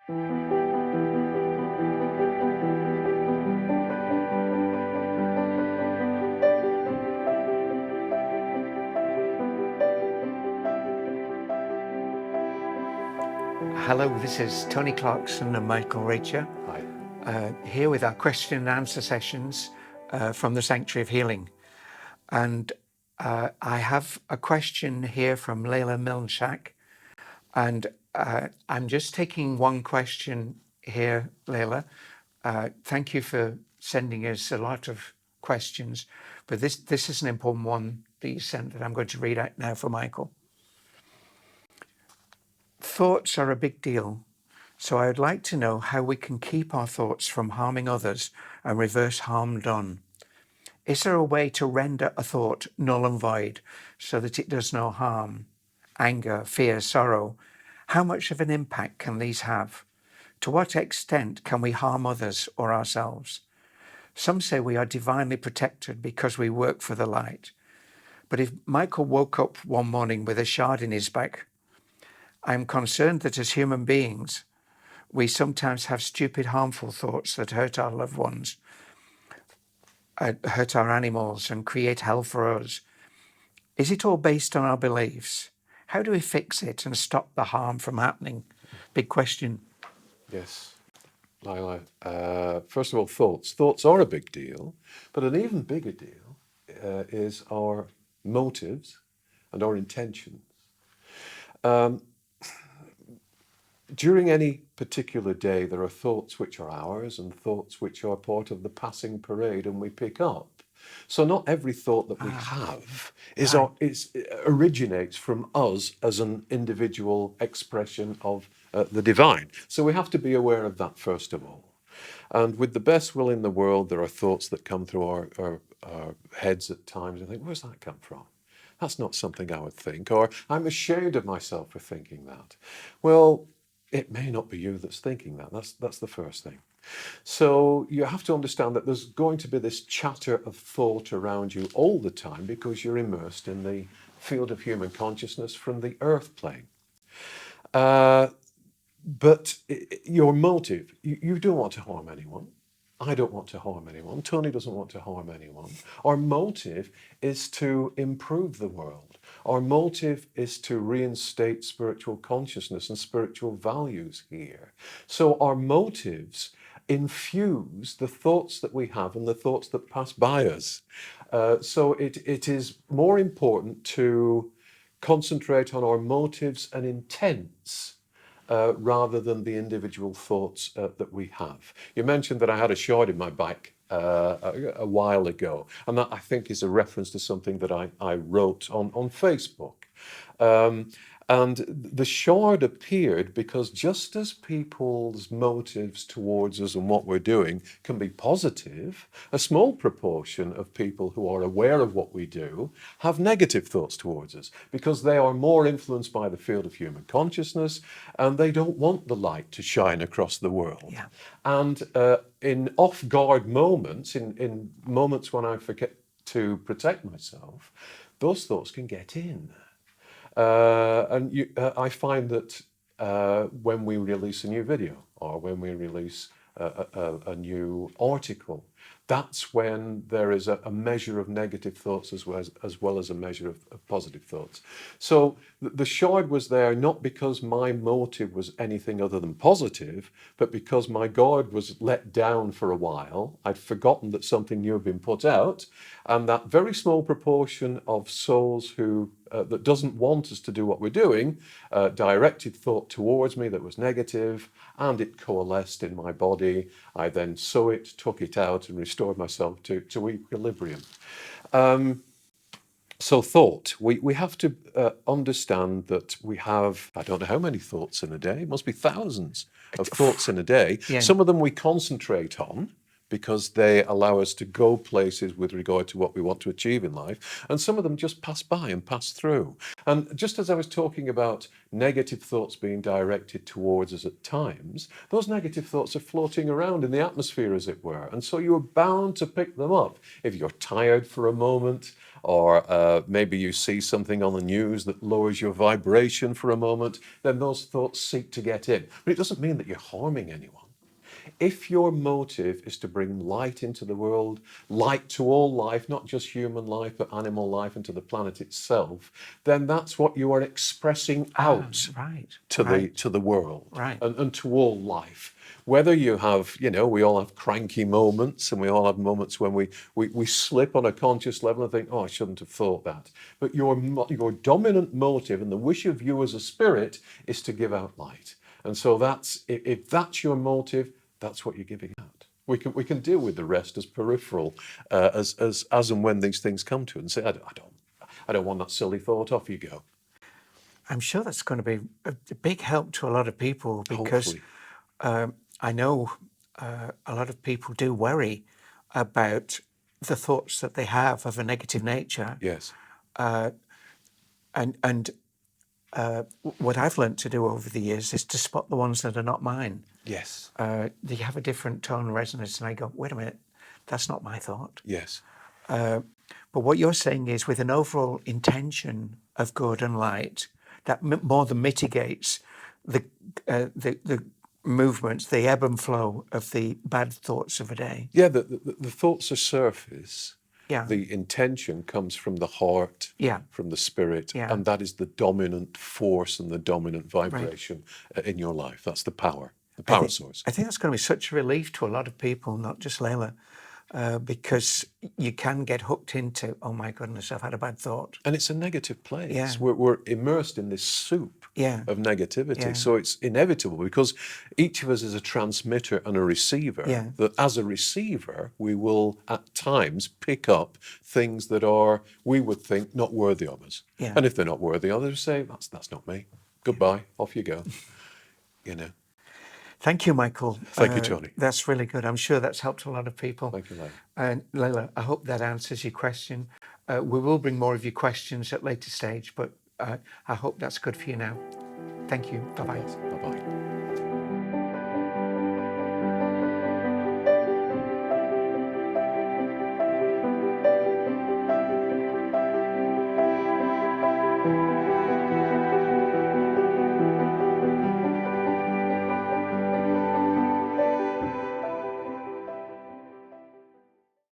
Hello, this is Tony Clarkson and Michael Reccia. Hi. Here with our question and answer sessions from the Sanctuary of Healing. And I have a question here from Laila Milnshak. And I'm just taking one question here, Laila. Thank you for sending us a lot of questions, but this is an important one that you sent that I'm going to read out now for Michael. Thoughts are a big deal, so I would like to know how we can keep our thoughts from harming others and reverse harm done. Is there a way to render a thought null and void so that it does no harm? Anger, fear, sorrow, how much of an impact can these have? To what extent can we harm others or ourselves? Some say we are divinely protected because we work for the light. But if Michael woke up one morning with a shard in his back, I am concerned that as human beings, we sometimes have stupid, harmful thoughts that hurt our loved ones, hurt our animals, and create hell for us. Is it all based on our beliefs? How do we fix it and stop the harm from happening? Big question. Yes, Laila. First of all, thoughts. Thoughts are a big deal, but an even bigger deal is our motives and our intentions. During any particular day, there are thoughts which are ours and thoughts which are part of the passing parade and we pick up. So not every thought that we have originates from us as an individual expression of the divine. So we have to be aware of that first of all. And with the best will in the world, there are thoughts that come through our heads at times and think, where's that come from? That's not something I would think, or I'm ashamed of myself for thinking that. Well, it may not be you that's thinking that. That's the first thing. So you have to understand that there's going to be this chatter of thought around you all the time because you're immersed in the field of human consciousness from the earth plane. But your motive, you don't want to harm anyone. I don't want to harm anyone. Tony doesn't want to harm anyone. Our motive is to improve the world. Our motive is to reinstate spiritual consciousness and spiritual values here. So our motives infuse the thoughts that we have and the thoughts that pass by us. So it is more important to concentrate on our motives and intents rather than the individual thoughts that we have. You mentioned that I had a shard in my back a while ago, and that I think is a reference to something that I wrote on Facebook. And the shard appeared because just as people's motives towards us and what we're doing can be positive, a small proportion of people who are aware of what we do have negative thoughts towards us because they are more influenced by the field of human consciousness and they don't want the light to shine across the world. Yeah. And in off-guard moments, in moments when I forget to protect myself, those thoughts can get in. I find that when we release a new video or when we release a new article, that's when there is a measure of negative thoughts as well as a measure of positive thoughts. So the shard was there not because my motive was anything other than positive, but because my guard was let down for a while. I'd forgotten that something new had been put out, and that very small proportion of souls who that doesn't want us to do what we're doing, directed thought towards me that was negative, and it coalesced in my body. I then saw it, took it out, and restored myself to equilibrium. So thought, we have to understand that we have, I don't know how many thoughts in a day, it must be thousands of thoughts in a day. Yeah. Some of them we concentrate on because they allow us to go places with regard to what we want to achieve in life. And some of them just pass by and pass through. And just as I was talking about negative thoughts being directed towards us at times, those negative thoughts are floating around in the atmosphere, as it were. And so you're bound to pick them up. If you're tired for a moment, or maybe you see something on the news that lowers your vibration for a moment, then those thoughts seek to get in. But it doesn't mean that you're harming anyone. If your motive is to bring light into the world, light to all life, not just human life, but animal life and to the planet itself, then that's what you are expressing out to the world and to all life. Whether you have, we all have cranky moments, and we all have moments when we slip on a conscious level and think, oh, I shouldn't have thought that. But your dominant motive and the wish of you as a spirit is to give out light. And so if that's your motive, that's what you're giving out. We can deal with the rest as peripheral, as and when these things come to it, and say, I don't want that silly thought. Off you go. I'm sure that's going to be a big help to a lot of people, because I know a lot of people do worry about the thoughts that they have of a negative nature. Yes. And what I've learned to do over the years is to spot the ones that are not mine. Yes. They have a different tone and resonance, and I go, wait a minute, that's not my thought. Yes. But what you're saying is, with an overall intention of good and light, that more than mitigates the movements, the ebb and flow of the bad thoughts of a day. Yeah, the thoughts are surface. Yeah. The intention comes from the heart, from the spirit, and that is the dominant force and the dominant vibration in your life. That's the power source. I think that's going to be such a relief to a lot of people, not just Laila, because you can get hooked into, oh my goodness, I've had a bad thought. And it's a negative place. Yeah. We're immersed in this soup of negativity. Yeah. So it's inevitable, because each of us is a transmitter and a receiver. Yeah. That as a receiver, we will at times pick up things that are, we would think, not worthy of us. Yeah. And if they're not worthy of us, we say, that's not me. Goodbye, off you go. Thank you, Michael. Thank you, Tony. That's really good. I'm sure that's helped a lot of people. Thank you, Laila. And Laila, I hope that answers your question. We will bring more of your questions at a later stage, but I hope that's good for you now. Thank you. Bye-bye. Bye-bye.